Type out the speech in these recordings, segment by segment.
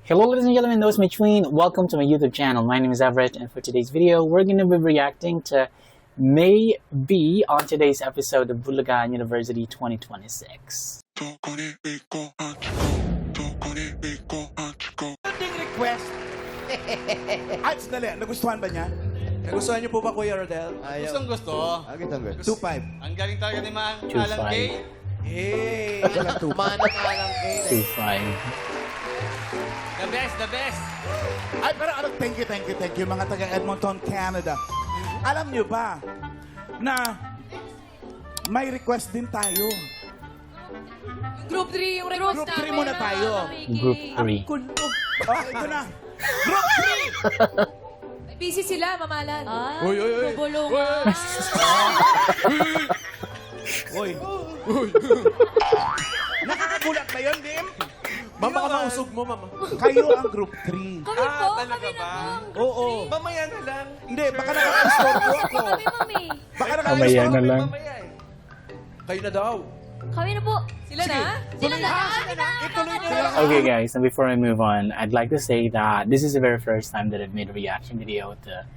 Hello ladies and gentlemen, this is Mitchween. Welcome to my YouTube channel. My name is Everett, and for today's video, we're going to be reacting to May B on today's episode of Bulacan University 2026. Ending request. Ay, sandali. Nagustuhan ba niya? Nagustuhan niyo po ba, Kuya Rodel? Gustong gusto. Gusto. 2-5. Ang galing talaga ni Mang 2-5. Alan Kay. Eh, wala 2-5. Manang Alan Kay. 2-5. The best, the best. Ay, pero thank you, mga taga Edmonton, Canada. Alam niyo ba na may request din tayo? Group 3 yung request Group 3 muna tayo. Group 3. Kulo. Okay, ito na. Group 3! Busy sila, mamalan. Uy. Bubulungan. Uy. Nakakagulat ba yun, Dim? Mama ka mausog mo, mama. Kayo ang group 3. Kami po, talaga kami na ba? po. Oo. Mamaya na lang. Hindi, baka nakaka-istorbo ako. Kami, mami. Baka Mamaya nakaka-istorbo. na lang. Mamaya eh. Kayo na daw. Kami na po. Sila na? Sila na. Ituloy niyo lang. Okay guys, and before I move on, I'd like to say that this is the very first time that I've made a reaction video to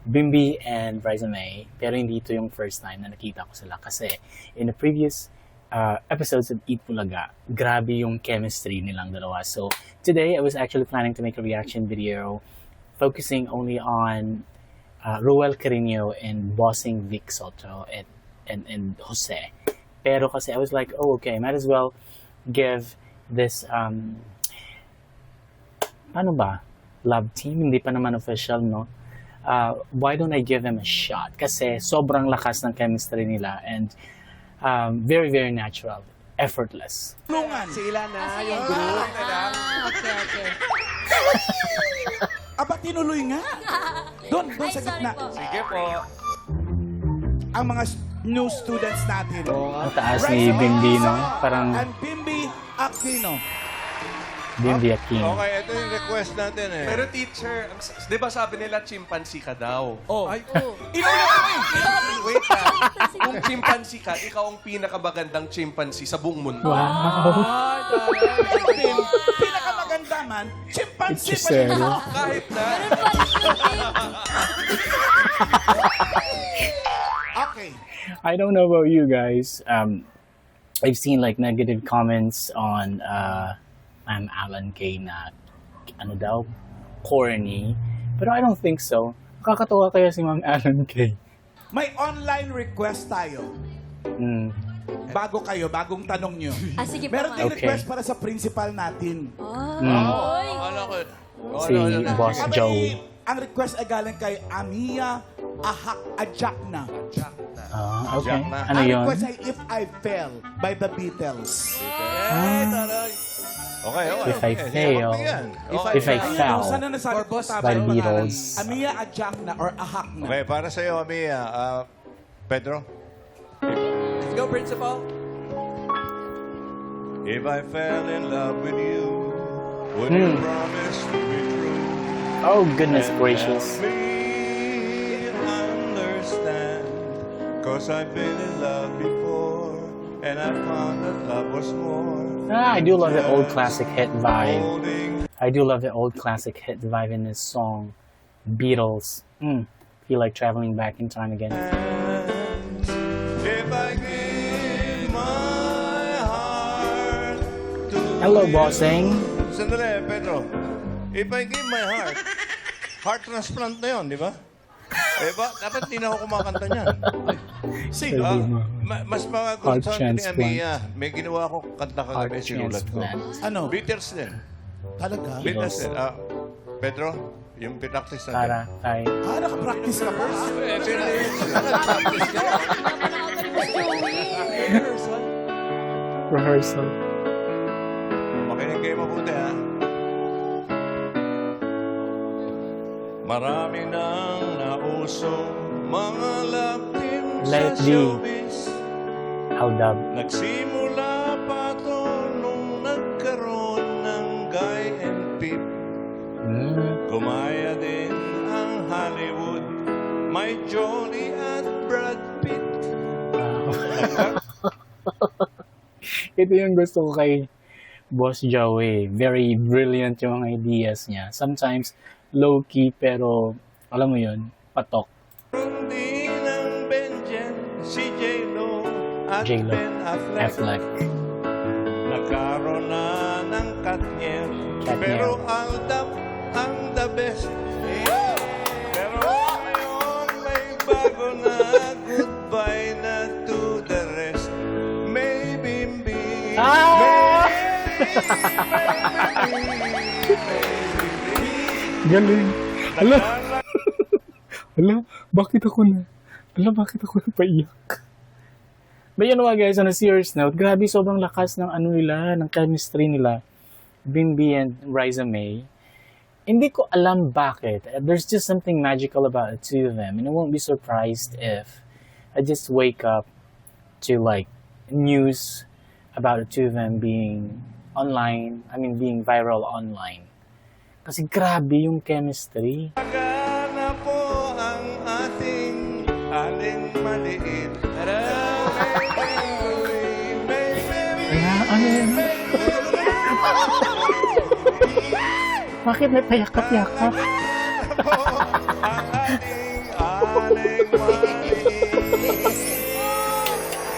Bimbi and Bryza May. Pero hindi ito yung first time na nakita ko sila kasi in the previous episodes of Eat Bulaga, grabe yung chemistry nilang dalawa. So today I was actually planning to make a reaction video focusing only on Ruel Carino and bossing Vic Soto and Jose. Pero kasi I was like, oh okay, might as well give this ano ba? Love team, hindi pa naman official, no? Why don't I give them a shot? Kasi sobrang lakas ng chemistry nila and very, very natural. Effortless. Tulungan. Sila na, Sige. yung group na lang. Okay. Aba, tinuloy nga. Doon Ay, sa sorry gitna. po. Sige po. Ang mga new students natin. Ang taas ni Bimbi, no? Parang And Bimbi Aquino. Bimbi Aquino. Okay, ito yung request natin eh. Pero teacher, di ba sabi nila chimpanzee ka daw? Oh. Ay, Inulit kami. wait lang. Kung chimpanzee ka, ikaw ang pinakamagandang chimpanzee sa buong mundo. Wow. Din, pinakamaganda man, chimpanzee It's pa rin. serio. Kahit na. Okay. I don't know about you guys. I've seen like negative comments on Ma'am Alan Kay na ano daw, corny. Pero I don't think so. Nakakatawa kaya si Ma'am Alan Kay. May online request tayo. Bagong tanong nyo. Sige po. Meron ma'am. tayong Okay. request para sa principal natin. Oy. Akala ko, Si Boss Abay, Joey. ang request ay galing kay Amia Ajakna. Okay. Jack na. Ano Ang yun? request ay If I Fell by the Beatles. Okay. If I fail. If I fell Sana nasabi ko by the Beatles. Amia Ajakna or Ahakna. Okay, para sa iyo, Mia. Pedro? Let's go, principal. If I fell in love with you, would you promise to be true? Oh goodness gracious. Help me understand, 'cause I've been in love before, and I found that love was more. I do love the old classic hit vibe. Holding I do love the old classic hit vibe in this song. Beatles. Feel like traveling back in time again. hands. If I give my heart to Hello, you. bossing. Sandali, Pedro. If I give my heart transplant na yun, di ba? Eh ba, dapat di na ako kumakanta niyan. Sige. Mas mga Heart gusto ni transplant. Amia. May ginawa ko kanta Heart kagabi, sinulat ko. transplant. Ano? Beatles din. Talaga? Beatles din. Pedro, yung pinaktis natin. Para kay Nakapractice ka pa? rehearsal. Makinig kayo mabuti, ha? Marami nang nausong mga love team Let it sa be. showbiz. Aldab. Nagsimula pa to nung nagkaroon ng Guy and Pip. Gumaya din ang Hollywood. May Jolie at Brad Pitt. Ito yung gusto ko kay Boss Joey. Very brilliant yung mga ideas niya. Sometimes low-key, pero alam mo yun, patok. Hindi ng Benjen, si J-Lo at J-Lo, Ben Affleck. Affleck. Nagkaroon na ng Katniel. Katniel. Pero ang the best. Pero ngayon may bago na goodbye na to the rest. May Bimbi. Ah! Galing. Ala, ala, bakit ako napaiyak? But you know what guys, on a serious note, grabe sobrang lakas ng ng chemistry nila, Bimbi and Riza May. Hindi ko alam bakit. There's just something magical about the two of them. And I won't be surprised if I just wake up to like news about the two of them being being viral online. Kasi grabe yung chemistry. Magana po ang ating aling maliit. Ano yan? Bakit may payakap-yakap? Ang ating aling maliit.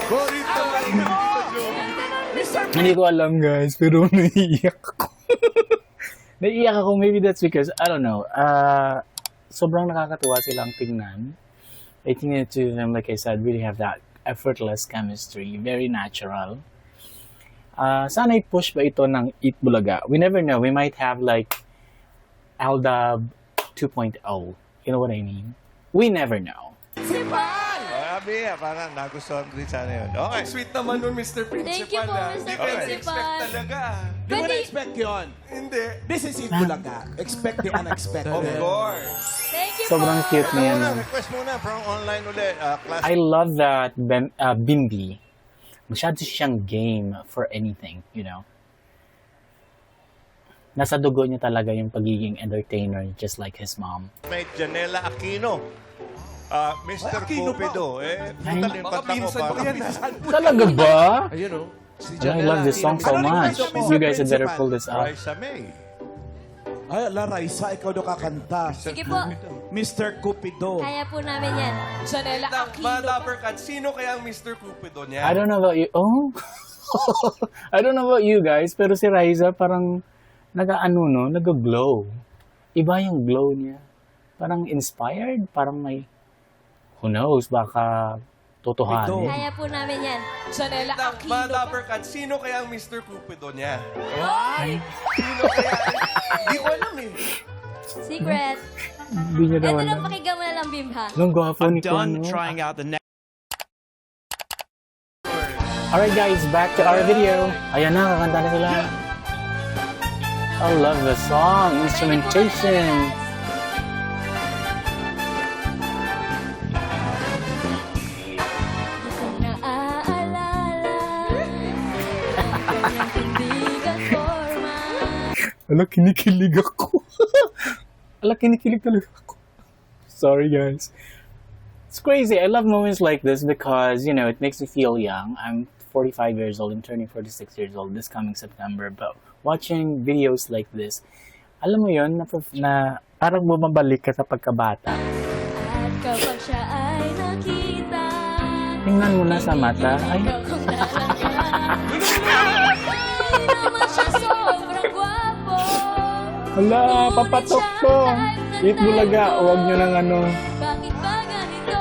Borito kayo dito, Joe. Hindi ko alam guys, pero naiiyak ako. Naiiyak ako, maybe that's because, I don't know, sobrang nakakatuwa silang tingnan. I think the two of them, like I said, really have that effortless chemistry, very natural. Sana i-push ba ito ng Eat Bulaga? We never know, we might have like Aldab 2.0. You know what I mean? We never know. Sabi, parang nagustuhan ko rin sana yun. Okay. Ang sweet naman nun, Mr. Principal. Thank you po, ah. Mr. Hindi ko Principal. expect talaga. Di mo na-expect yun. Hindi. This is it, Bulaga. Expect the unexpected. Of course. Thank you Sobrang po. cute niya. Muna, No? request muna from online ulit. Class. I love that Bimbi. Masyado siyang game for anything, you know. Nasa dugo niya talaga yung pagiging entertainer, just like his mom. May Janela Aquino. Mr. Aquino Cupido. Baka Talipat ako pinsan ko para. yan. Talaga ba? Ayun o. Si I love this song so Ano much. request mo, You guys had better Principal? pull this up. Raisa May. Ay, ala, Raisa, ikaw daw kakanta. Sige po. Mr. Cupido. Kaya po namin yan. Janela Bata Perkat, sino kaya ang Mr. Cupido niya? I don't know about you. Oh? I don't know about you guys, pero si Raisa parang nag-glow. Iba yung glow niya. Parang inspired, parang may, who knows, baka totohanin. Kaya po namin yan. Janela Bata Perkat, sino kaya ang Mr. Cupido niya? Ay, Sino kaya? Hindi ko alam eh. Secret. hindi niya daw Ito lang, alam. pakinggan mo na lang, Bim, ha? Ang gwapo ni Kuano. Alright guys, back to our video. Ayan na, kakanta na sila. I love the song, instrumentation. Di ko naaalala. Ganyang tindig at forma. Ala, kinikilig ako. Ala, kinikilig talaga ako. Sorry guys. It's crazy. I love moments like this because, you know, it makes me feel young. I'm 45 years old. I'm turning 46 years old this coming September. But watching videos like this, alam mo yun, na parang bumabalik ka sa pagkabata. At kapag siya ay nakita, Tingnan mo na sa mata. Ay, ikaw kung nalangga. Ay naman siya sobrang gwapo. hala, papatok to. Eat Bulaga, huwag nyo ng ano. Bakit ba ganito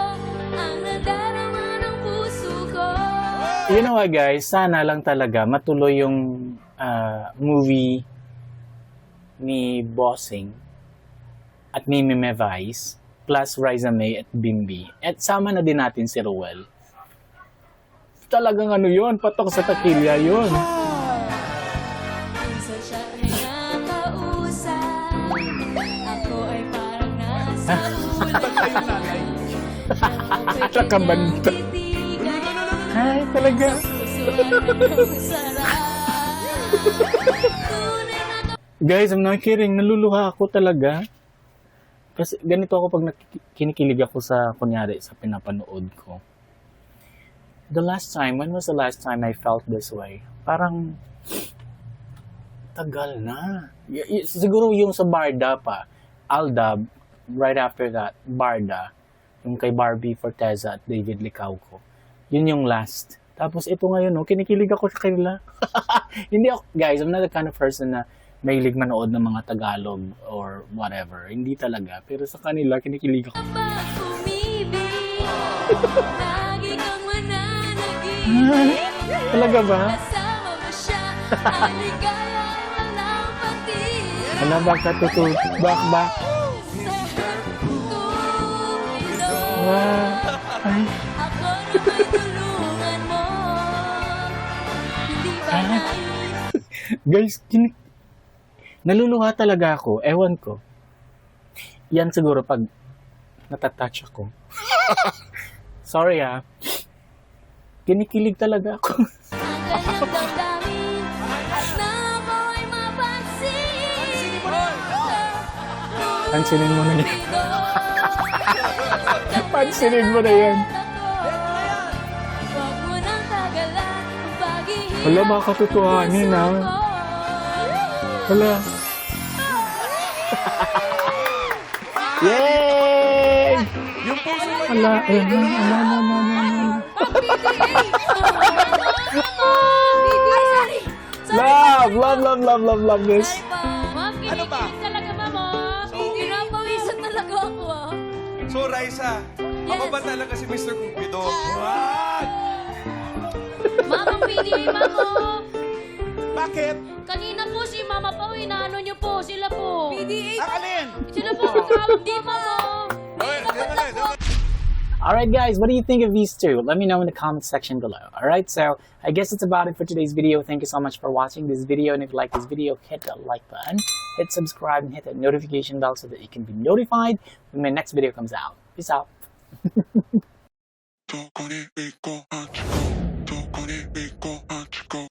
ang nadarama ng puso ko? You know what guys, sana lang talaga matuloy yung movie ni Bossing at ni Meme Vice plus Riza May at Bimbi. At sama na din natin si Ruel. Talagang ano yun, patok sa takilya yun. Minsan siya ay nakausap. Ako ay parang nasa ulan. Nakabanta. Ay, talaga. Guys, I'm not kidding. Naluluha ako talaga. Kasi ganito ako pag kinikilig ako sa, kunyari, sa pinapanood ko. When was the last time I felt this way? Parang, Matagal na. Siguro yung sa Barda pa, Aldab, right after that, Barda, yung kay Barbie Forteza at David Licauco. Yun yung last. Tapos ito ngayon, kinikilig ako sa kanila. Hindi ako, guys, I'm not the kind of person na mahilig manood ng mga Tagalog or whatever. Hindi talaga. Pero sa kanila, kinikilig ako. Pag umibig, lagi kang mananaginip. Talaga ba? Kasama mo siya, ang ligaya walang patigil. Ano ba katutubak ba? Wow. Ay. Ako na may tulungan mo. Hindi ba nais? Guys, naluluha talaga ako. Ewan ko. Yan siguro pag natatouch ako. Sorry Kinikilig talaga ako. Ang kanyang damdamin na ako ay mapansin. Pansinin mo na yan. Pansinin mo na yan. Huwag mo nang tagalan ang paghihirap. Wala, baka katotohanin Wala. Yay! Yung puso mo. Wala. Love this. Ma'am, Ano ba? kinikilig talaga, ma'am. Pinapawisan talaga ako, So, Raisa, ako ba talaga si Mr. Cupido? Ma'am, ang PDA, ma'am, Bakit? Kanina po si Mama po, inaano niyo po, sila po. PDA? Akalin? Sila po, nagtawag di po. Alright guys, what do you think of these two? Let me know in the comment section below. Alright, so I guess it's about it for today's video. Thank you so much for watching this video. And if you like this video, hit that like button, hit subscribe, and hit that notification bell so that you can be notified when my next video comes out. Peace out. Don't go,